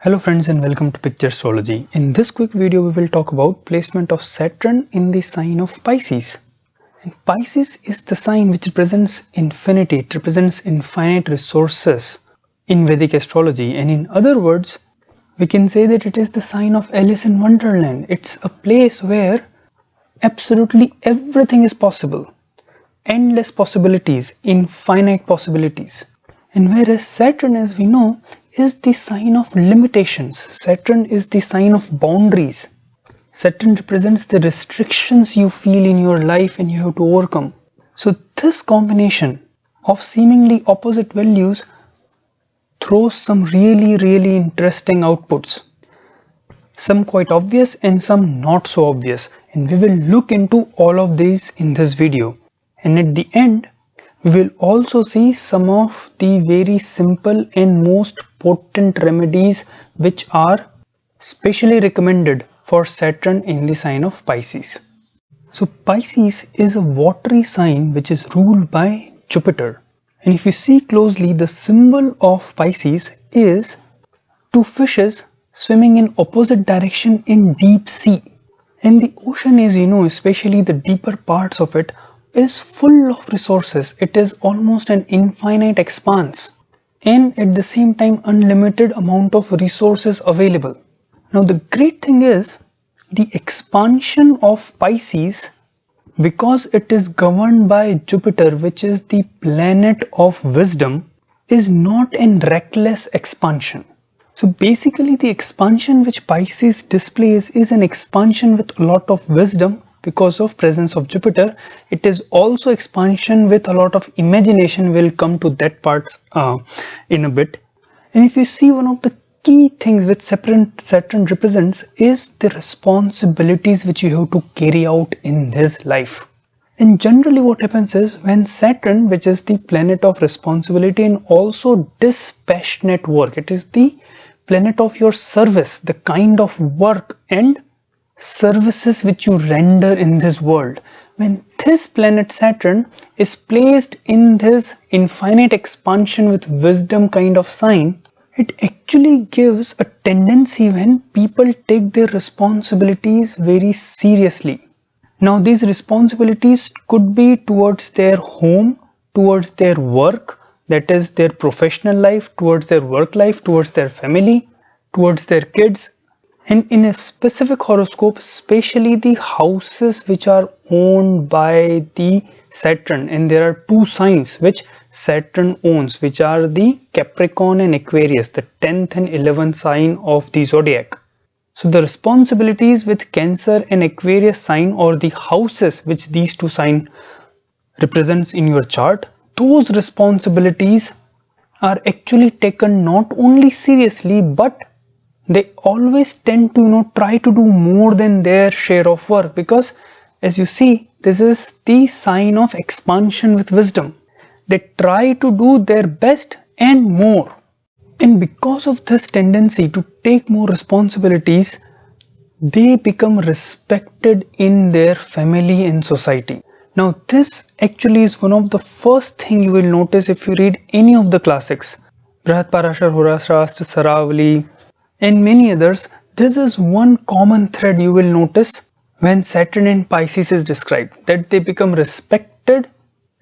Hello friends and welcome to Picture Astrology. In this quick video we will talk about placement of Saturn in the sign of Pisces. And Pisces is the sign which represents infinity, it represents infinite resources in Vedic astrology, and in other words we can say that it is the sign of Alice in Wonderland. It's a place where absolutely everything is possible, endless possibilities, infinite possibilities. And whereas Saturn, as we know, is the sign of limitations. Saturn is the sign of boundaries. Saturn represents the restrictions you feel in your life and you have to overcome. So this combination of seemingly opposite values throws some really interesting outputs. Some quite obvious and some not so obvious. And we will look into all of these in this video. And at the end, we will also see some of the very simple and most potent remedies which are specially recommended for Saturn in the sign of Pisces. So Pisces is a watery sign which is ruled by Jupiter. And if you see closely, the symbol of Pisces is two fishes swimming in opposite direction in deep sea. And the ocean, as you know, especially the deeper parts of it, is full of resources. It is almost an infinite expanse and at the same time unlimited amount of resources available. Now the great thing is the expansion of Pisces, because it is governed by Jupiter, which is the planet of wisdom, is not an reckless expansion. So basically the expansion which Pisces displays is an expansion with a lot of wisdom. Because of presence of Jupiter, it is also expansion with a lot of imagination. We'll come to that part in a bit. And if you see, one of the key things which Saturn represents is the responsibilities which you have to carry out in this life. And generally what happens is when Saturn, which is the planet of responsibility and also dispassionate work, it is the planet of your service, the kind of work and services which you render in this world. When this planet Saturn is placed in this infinite expansion with wisdom kind of sign, it actually gives a tendency when people take their responsibilities very seriously. Now these responsibilities could be towards their home, towards their work, that is their professional life, towards their work life, towards their family, towards their kids. And in a specific horoscope, especially the houses which are owned by the Saturn, and there are two signs which Saturn owns, which are the Capricorn and Aquarius, the 10th and 11th sign of the zodiac. So the responsibilities with Cancer and Aquarius sign, or the houses which these two signs represents in your chart, those responsibilities are actually taken not only seriously, but they always tend to try to do more than their share of work, because as you see, this is the sign of expansion with wisdom. They try to do their best and more, and because of this tendency to take more responsibilities, they become respected in their family and society. Now this actually is one of the first thing you will notice if you read any of the classics, Brihadarashar, Horace, Saravali and many others. This is one common thread you will notice when Saturn in Pisces is described, that they become respected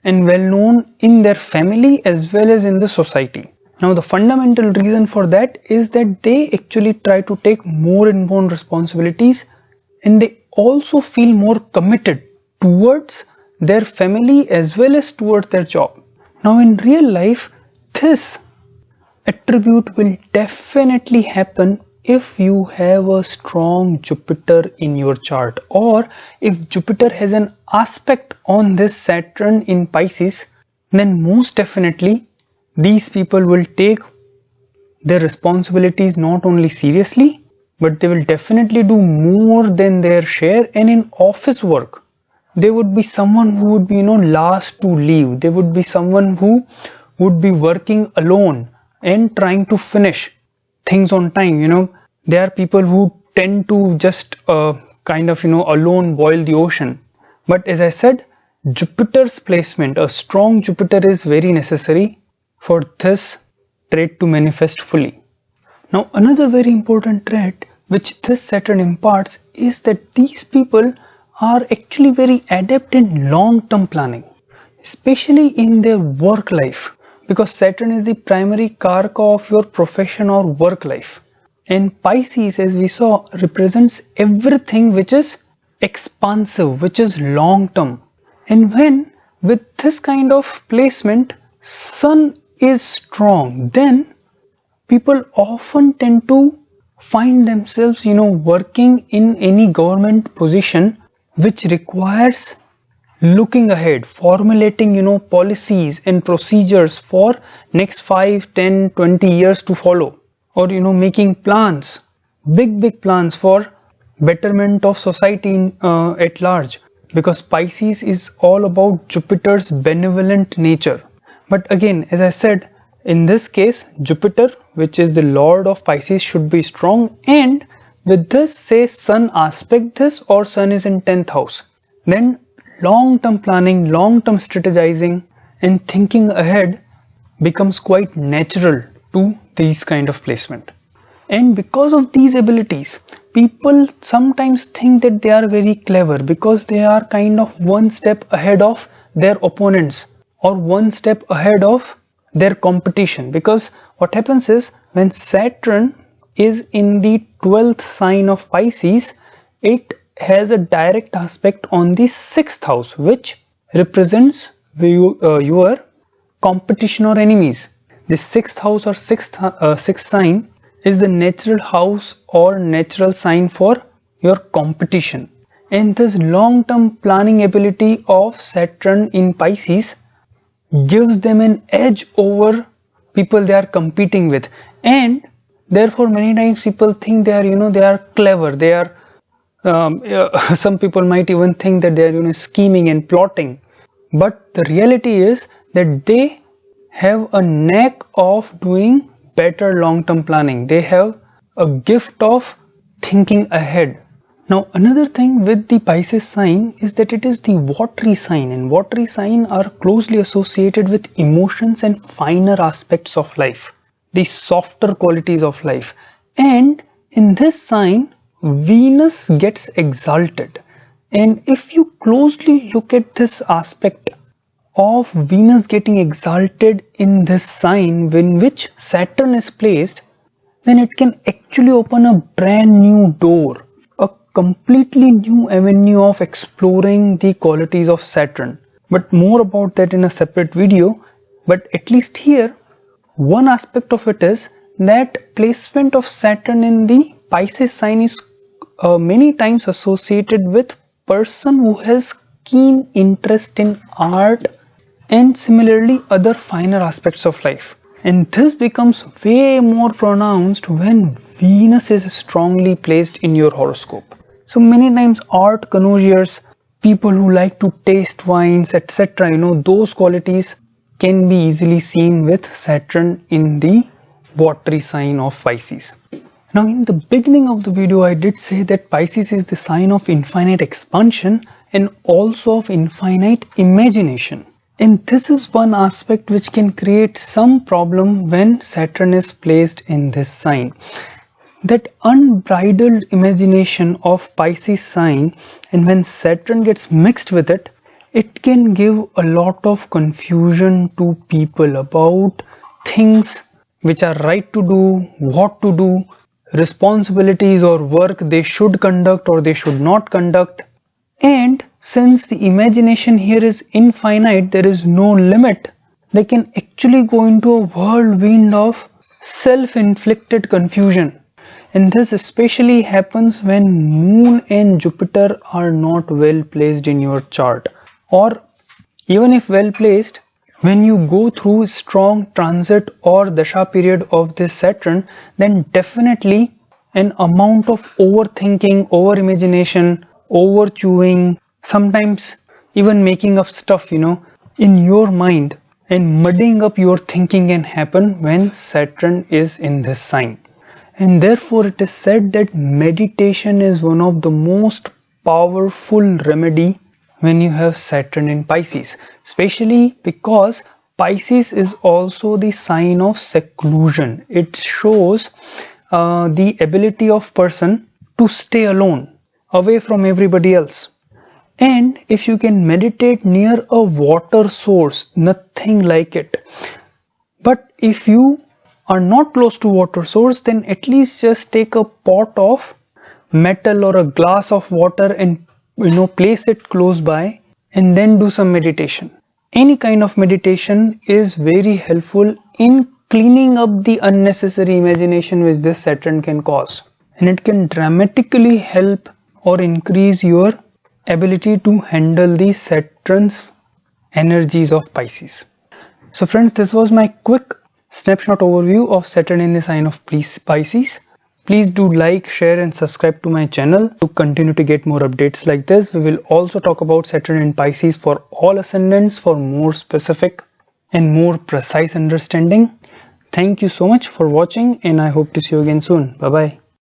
and well known in their family as well as in the society. Now the fundamental reason for that is that they actually try to take more and more responsibilities, and they also feel more committed towards their family as well as towards their job. Now in real life, this attribute will definitely happen if you have a strong Jupiter in your chart, or if Jupiter has an aspect on this Saturn in Pisces, then most definitely these people will take their responsibilities not only seriously, but they will definitely do more than their share. And in office work, they would be someone who would be last to leave. They would be someone who would be working alone and trying to finish things on time. There are people who tend to just alone boil the ocean. But as I said, Jupiter's placement, a strong Jupiter, is very necessary for this trait to manifest fully. Now another very important trait which this Saturn imparts is that these people are actually very adept in long-term planning, especially in their work life, because Saturn is the primary karaka of your profession or work life. And Pisces, as we saw, represents everything which is expansive, which is long-term. And when with this kind of placement Sun is strong, then people often tend to find themselves, working in any government position which requires looking ahead, formulating, policies and procedures for next 5, 10, 20 years to follow, or, making plans, big plans for betterment of society at large, because Pisces is all about Jupiter's benevolent nature. But again, as I said, in this case, Jupiter, which is the lord of Pisces, should be strong, and with this, say Sun aspect this, or Sun is in 10th house, then long-term planning, long-term strategizing and thinking ahead becomes quite natural to these kind of placement. And because of these abilities, people sometimes think that they are very clever because they are kind of one step ahead of their opponents or one step ahead of their competition. Because what happens is, when Saturn is in the 12th sign of Pisces, it has a direct aspect on the 6th house, which represents your competition or enemies. The 6th house or sixth sign is the natural house or natural sign for your competition. And this long-term planning ability of Saturn in Pisces gives them an edge over people they are competing with, and therefore many times people think they are they are clever, they are some people might even think that they are scheming and plotting, but the reality is that they have a knack of doing better long-term planning. They have a gift of thinking ahead. Now another thing with the Pisces sign is that it is the watery sign, and watery sign are closely associated with emotions and finer aspects of life, the softer qualities of life. And in this sign, Venus gets exalted. And if you closely look at this aspect of Venus getting exalted in this sign in which Saturn is placed, then it can actually open a brand new door, a completely new avenue of exploring the qualities of Saturn. But more about that in a separate video. But at least here, one aspect of it is that placement of Saturn in the Pisces sign is many times associated with person who has keen interest in art and similarly other finer aspects of life. And this becomes way more pronounced when Venus is strongly placed in your horoscope. So many times art connoisseurs, people who like to taste wines, etc., those qualities can be easily seen with Saturn in the watery sign of Pisces. Now in the beginning of the video I did say that Pisces is the sign of infinite expansion and also of infinite imagination. And this is one aspect which can create some problem when Saturn is placed in this sign. That unbridled imagination of Pisces sign, and when Saturn gets mixed with it, it can give a lot of confusion to people about things which are right to do, what to do, responsibilities or work they should conduct or they should not conduct. And since the imagination here is infinite, there is no limit, they can actually go into a whirlwind of self-inflicted confusion. And this especially happens when Moon and Jupiter are not well placed in your chart, or even if well placed, when you go through strong transit or dasha period of this Saturn, then definitely an amount of overthinking, over imagination, over chewing, sometimes even making up stuff in your mind and muddying up your thinking can happen when Saturn is in this sign. And therefore it is said that meditation is one of the most powerful remedy when you have Saturn in Pisces, especially because Pisces is also the sign of seclusion. It shows the ability of person to stay alone, away from everybody else. And if you can meditate near a water source, nothing like it. But if you are not close to water source, then at least just take a pot of metal or a glass of water and place it close by and then do some meditation. Any kind of meditation is very helpful in cleaning up the unnecessary imagination which this Saturn can cause, and it can dramatically help or increase your ability to handle the Saturn's energies of Pisces. So friends, this was my quick snapshot overview of Saturn in the sign of Pisces. Please do like, share and subscribe to my channel to continue to get more updates like this. We will also talk about Saturn in Pisces for all ascendants for more specific and more precise understanding. Thank you so much for watching, and I hope to see you again soon. Bye bye.